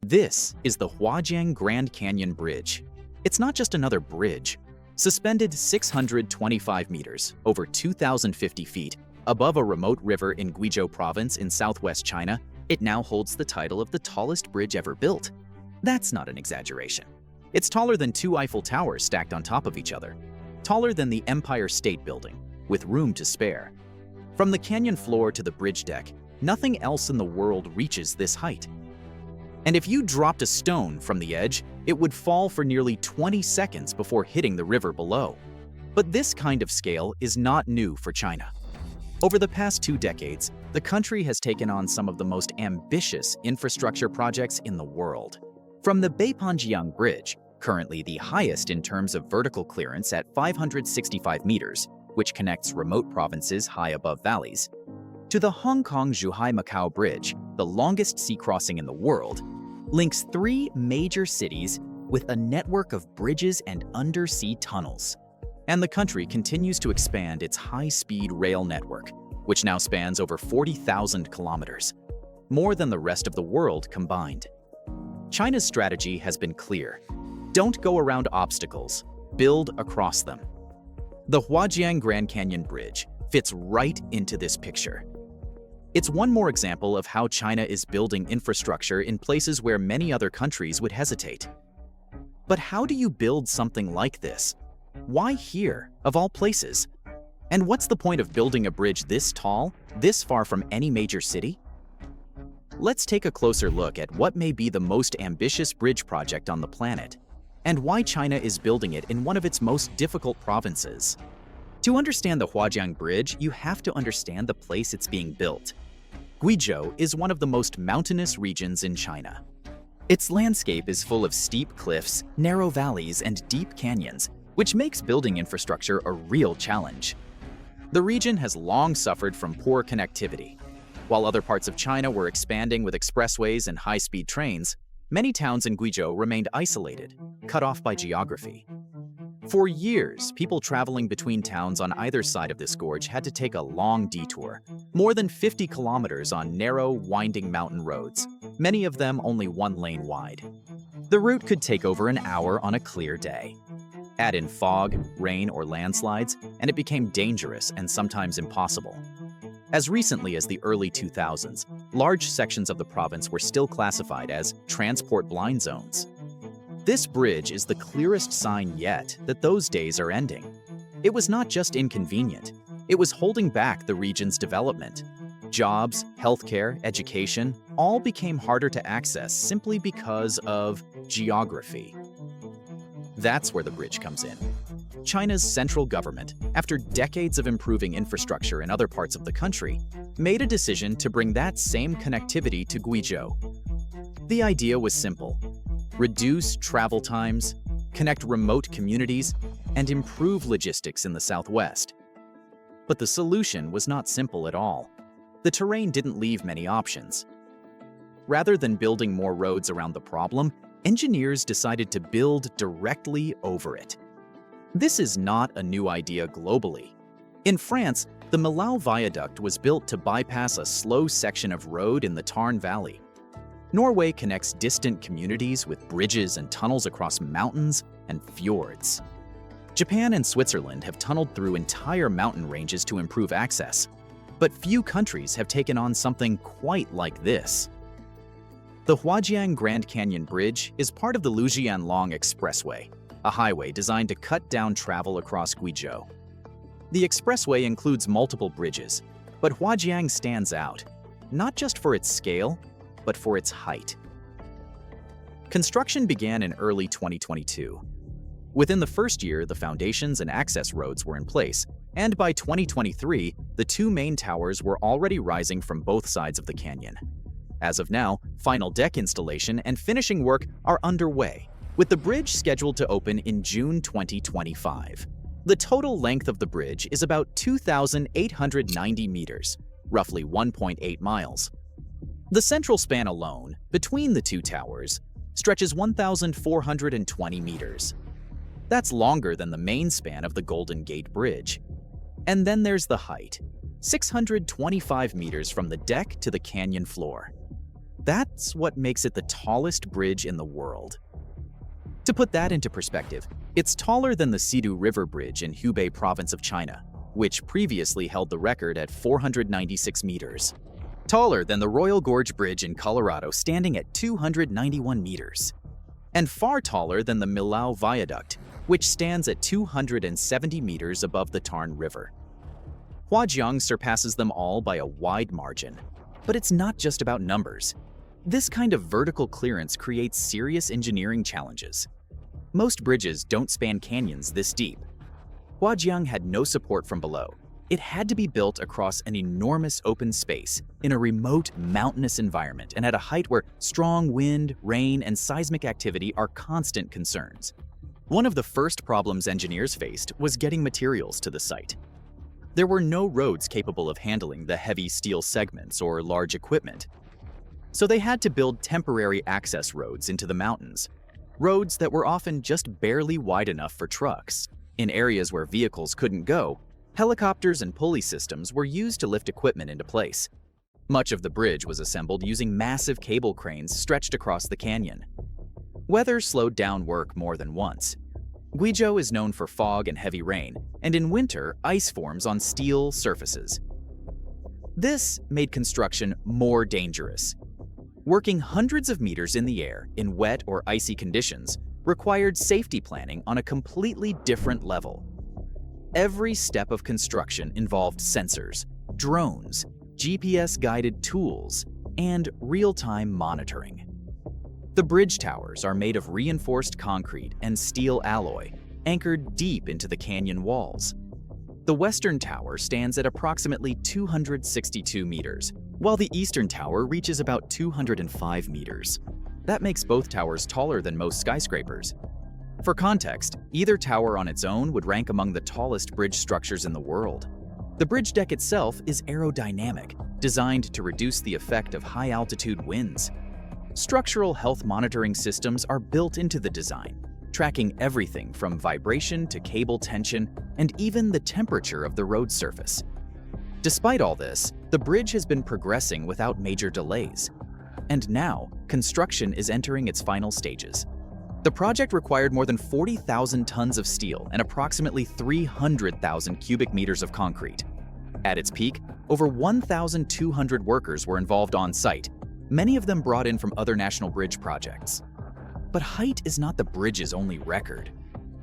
This is the Huajiang Grand Canyon Bridge. It's not just another bridge. Suspended 625 meters, over 2,050 feet, above a remote river in Guizhou province in southwest China, it now holds the title of the tallest bridge ever built. That's not an exaggeration. It's taller than two Eiffel Towers stacked on top of each other, taller than the Empire State Building, with room to spare. From the canyon floor to the bridge deck, nothing else in the world reaches this height. And if you dropped a stone from the edge, it would fall for nearly 20 seconds before hitting the river below. But this kind of scale is not new for China. Over the past 2 decades, the country has taken on some of the most ambitious infrastructure projects in the world. From the Beipanjiang Bridge, currently the highest in terms of vertical clearance at 565 meters, which connects remote provinces high above valleys, to the Hong Kong-Zhuhai-Macau Bridge, the longest sea crossing in the world, links 3 major cities with a network of bridges and undersea tunnels. And the country continues to expand its high-speed rail network, which now spans over 40,000 kilometers, more than the rest of the world combined. China's strategy has been clear. Don't go around obstacles, build across them. The Huajiang Grand Canyon Bridge fits right into this picture. It's one more example of how China is building infrastructure in places where many other countries would hesitate. But how do you build something like this? Why here, of all places? And what's the point of building a bridge this tall, this far from any major city? Let's take a closer look at what may be the most ambitious bridge project on the planet, and why China is building it in one of its most difficult provinces. To understand the Huajiang Bridge, you have to understand the place it's being built. Guizhou is one of the most mountainous regions in China. Its landscape is full of steep cliffs, narrow valleys, and deep canyons, which makes building infrastructure a real challenge. The region has long suffered from poor connectivity. While other parts of China were expanding with expressways and high-speed trains, many towns in Guizhou remained isolated, cut off by geography. For years, people traveling between towns on either side of this gorge had to take a long detour, more than 50 kilometers on narrow, winding mountain roads, many of them only 1 lane wide. The route could take over an hour on a clear day. Add in fog, rain, or landslides, and it became dangerous and sometimes impossible. As recently as the early 2000s, large sections of the province were still classified as transport blind zones. This bridge is the clearest sign yet that those days are ending. It was not just inconvenient, it was holding back the region's development. Jobs, healthcare, education, all became harder to access simply because of geography. That's where the bridge comes in. China's central government, after decades of improving infrastructure in other parts of the country, made a decision to bring that same connectivity to Guizhou. The idea was simple: reduce travel times, connect remote communities, and improve logistics in the southwest. But the solution was not simple at all. The terrain didn't leave many options. Rather than building more roads around the problem, engineers decided to build directly over it. This is not a new idea globally. In France, the Millau Viaduct was built to bypass a slow section of road in the Tarn Valley. Norway connects distant communities with bridges and tunnels across mountains and fjords. Japan and Switzerland have tunneled through entire mountain ranges to improve access, but few countries have taken on something quite like this. The Huajiang Grand Canyon Bridge is part of the Lujianlong Expressway, a highway designed to cut down travel across Guizhou. The expressway includes multiple bridges, but Huajiang stands out, not just for its scale, but for its height. Construction began in early 2022. Within the first year, the foundations and access roads were in place, and by 2023, the 2 main towers were already rising from both sides of the canyon. As of now, final deck installation and finishing work are underway, with the bridge scheduled to open in June 2025. The total length of the bridge is about 2,890 meters, roughly 1.8 miles. The central span alone, between the 2 towers, stretches 1,420 meters. That's longer than the main span of the Golden Gate Bridge. And then there's the height, 625 meters from the deck to the canyon floor. That's what makes it the tallest bridge in the world. To put that into perspective, it's taller than the Sidu River Bridge in Hubei province of China, which previously held the record at 496 meters. Taller than the Royal Gorge Bridge in Colorado, standing at 291 meters. And far taller than the Millau Viaduct, which stands at 270 meters above the Tarn River. Huajiang surpasses them all by a wide margin. But it's not just about numbers. This kind of vertical clearance creates serious engineering challenges. Most bridges don't span canyons this deep. Huajiang had no support from below. It had to be built across an enormous open space in a remote mountainous environment and at a height where strong wind, rain, and seismic activity are constant concerns. One of the first problems engineers faced was getting materials to the site. There were no roads capable of handling the heavy steel segments or large equipment. So they had to build temporary access roads into the mountains, roads that were often just barely wide enough for trucks. In areas where vehicles couldn't go, helicopters and pulley systems were used to lift equipment into place. Much of the bridge was assembled using massive cable cranes stretched across the canyon. Weather slowed down work more than once. Guizhou is known for fog and heavy rain, and in winter, ice forms on steel surfaces. This made construction more dangerous. Working hundreds of meters in the air in wet or icy conditions required safety planning on a completely different level. Every step of construction involved sensors, drones, GPS-guided tools, and real-time monitoring. The bridge towers are made of reinforced concrete and steel alloy, anchored deep into the canyon walls. The western tower stands at approximately 262 meters, while the eastern tower reaches about 205 meters. That makes both towers taller than most skyscrapers. For context, either tower on its own would rank among the tallest bridge structures in the world. The bridge deck itself is aerodynamic, designed to reduce the effect of high-altitude winds. Structural health monitoring systems are built into the design, tracking everything from vibration to cable tension and even the temperature of the road surface. Despite all this, the bridge has been progressing without major delays. And now, construction is entering its final stages. The project required more than 40,000 tons of steel and approximately 300,000 cubic meters of concrete. At its peak, over 1,200 workers were involved on site, many of them brought in from other national bridge projects. But height is not the bridge's only record.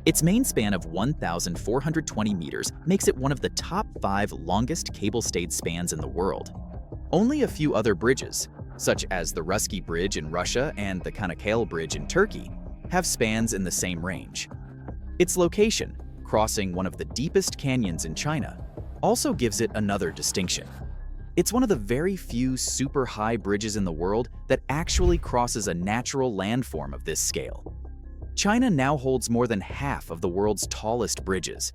Its main span of 1,420 meters makes it one of the top 5 longest cable-stayed spans in the world. Only a few other bridges, such as the Ruski Bridge in Russia and the Çanakkale Bridge in Turkey, have spans in the same range. Its location, crossing one of the deepest canyons in China, also gives it another distinction. It's one of the very few super high bridges in the world that actually crosses a natural landform of this scale. China now holds more than half of the world's tallest bridges.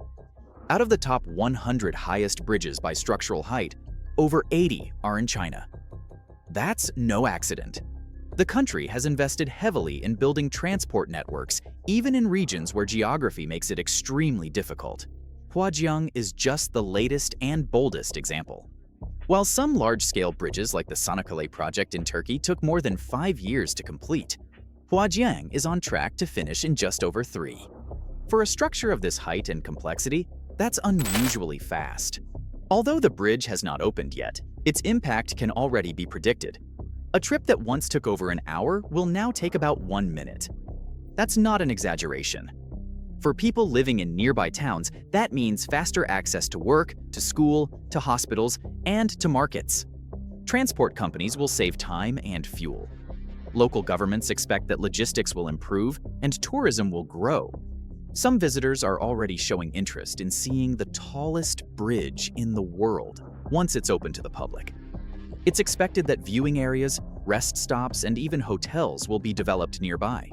Out of the top 100 highest bridges by structural height, over 80 are in China. That's no accident. The country has invested heavily in building transport networks, even in regions where geography makes it extremely difficult. Huajiang is just the latest and boldest example. While some large-scale bridges like the Çanakkale project in Turkey took more than 5 years to complete, Huajiang is on track to finish in just over 3. For a structure of this height and complexity, that's unusually fast. Although the bridge has not opened yet, its impact can already be predicted. A trip that once took over an hour will now take about 1 minute. That's not an exaggeration. For people living in nearby towns, that means faster access to work, to school, to hospitals, and to markets. Transport companies will save time and fuel. Local governments expect that logistics will improve and tourism will grow. Some visitors are already showing interest in seeing the tallest bridge in the world once it's open to the public. It's expected that viewing areas, rest stops, and even hotels will be developed nearby.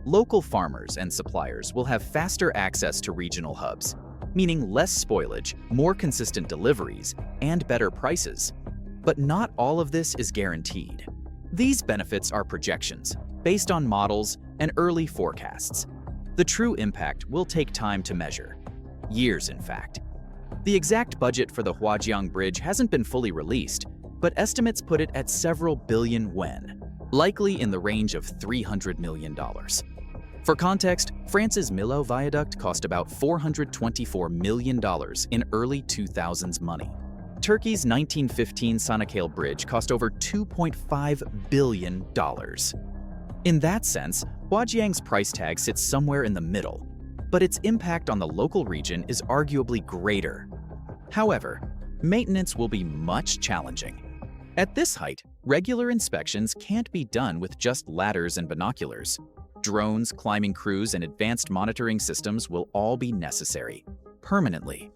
Local farmers and suppliers will have faster access to regional hubs, meaning less spoilage, more consistent deliveries, and better prices. But not all of this is guaranteed. These benefits are projections, based on models and early forecasts. The true impact will take time to measure. Years, in fact. The exact budget for the Huajiang Bridge hasn't been fully released, but estimates put it at several billion yuan, likely in the range of $300 million. For context, France's Millau Viaduct cost about $424 million in early 2000s money. Turkey's 1915 Çanakkale Bridge cost over $2.5 billion. In that sense, Huajiang's price tag sits somewhere in the middle, but its impact on the local region is arguably greater. However, maintenance will be much challenging. At this height, regular inspections can't be done with just ladders and binoculars. Drones, climbing crews, and advanced monitoring systems will all be necessary, permanently.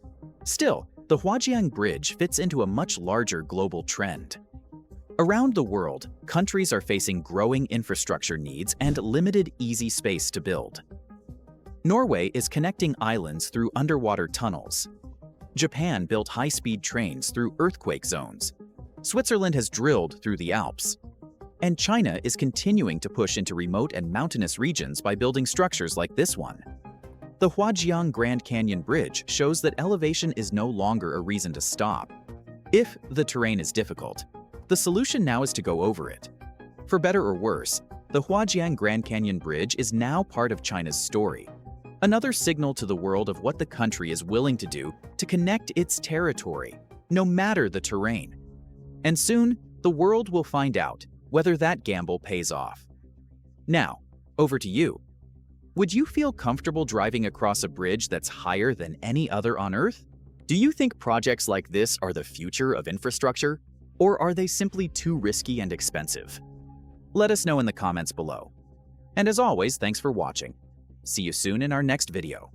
Still, the Huajiang Bridge fits into a much larger global trend. Around the world, countries are facing growing infrastructure needs and limited easy space to build. Norway is connecting islands through underwater tunnels. Japan built high-speed trains through earthquake zones. Switzerland has drilled through the Alps. And China is continuing to push into remote and mountainous regions by building structures like this one. The Huajiang Grand Canyon Bridge shows that elevation is no longer a reason to stop. If the terrain is difficult, the solution now is to go over it. For better or worse, the Huajiang Grand Canyon Bridge is now part of China's story. Another signal to the world of what the country is willing to do to connect its territory, no matter the terrain. And soon, the world will find out whether that gamble pays off. Now, over to you. Would you feel comfortable driving across a bridge that's higher than any other on Earth? Do you think projects like this are the future of infrastructure, or are they simply too risky and expensive? Let us know in the comments below. And as always, thanks for watching. See you soon in our next video.